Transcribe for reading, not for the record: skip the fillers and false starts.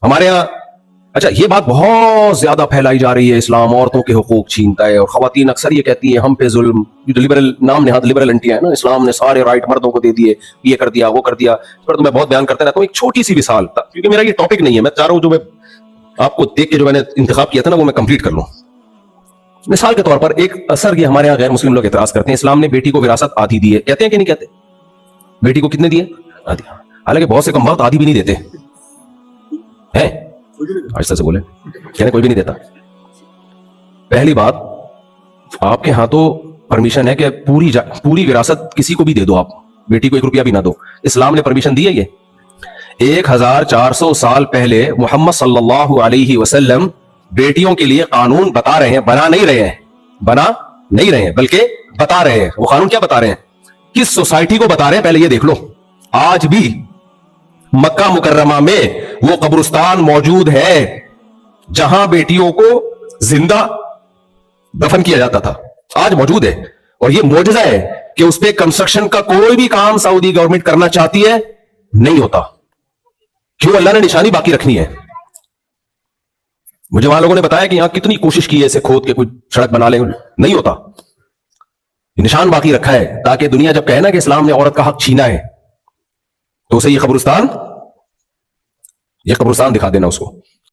ہمارے ہاں اچھا یہ بات بہت زیادہ پھیلائی جا رہی ہے، اسلام عورتوں کے حقوق چھینتا ہے، اور خواتین اکثر یہ کہتی ہیں ہم پہ ظلم، لبرل نام نہاد لبرل انٹیاں ہیں نا، اسلام نے سارے رائٹ مردوں کو دے دیے، یہ کر دیا وہ کر دیا. اس پر تو میں بہت بیان کرتا رہتا ہوں. ایک چھوٹی سی مثال تھا، کیونکہ میرا یہ ٹاپک نہیں ہے، میں چاہ رہا ہوں جو میں آپ کو دیکھ کے جو میں نے انتخاب کیا تھا نا وہ میں کمپلیٹ کر لوں. مثال کے طور پر ایک اثر یہ ہمارے یہاں غیر مسلم لوگ اعتراض کرتے ہیں، اسلام نے بیٹی کو وراثت آدھی دی ہے، کہتے ہیں کہ نہیں کہتے؟ بیٹی کو کتنے دیے؟ آدھی. حالانکہ بہت سے کم وقت آدھی بھی نہیں دیتے ہیں. آہستہ سے بولے، کہنے کوئی بھی نہیں دیتا. پہلی بات، آپ کے ہاں تو پرمیشن ہے کہ پوری وراثت کسی کو بھی دے دو، آپ بیٹی کو 1 روپیہ بھی نہ دو. اسلام نے پرمیشن دی ہے یہ. 1400 سال پہلے محمد صلی اللہ علیہ وسلم بیٹیوں کے لیے قانون بتا رہے ہیں، بنا نہیں رہے ہیں بلکہ بتا رہے ہیں. وہ قانون کیا بتا رہے ہیں؟ کس سوسائٹی کو بتا رہے ہیں؟ پہلے یہ دیکھ لو. آج بھی مکہ مکرمہ میں وہ قبرستان موجود ہے جہاں بیٹیوں کو زندہ دفن کیا جاتا تھا، آج موجود ہے. اور یہ معجزہ ہے کہ اس پہ کنسٹرکشن کا کوئی بھی کام سعودی گورنمنٹ کرنا چاہتی ہے نہیں ہوتا. کیوں؟ اللہ نے نشانی باقی رکھنی ہے. مجھے وہاں لوگوں نے بتایا کہ یہاں کتنی کوشش کی ہے اسے کھود کے کوئی سڑک بنا لیں، نہیں ہوتا. نشان باقی رکھا ہے تاکہ دنیا جب کہے نا کہ اسلام نے عورت کا حق چھینا ہے تو اسے یہ قبرستان دکھا دینا اس کو.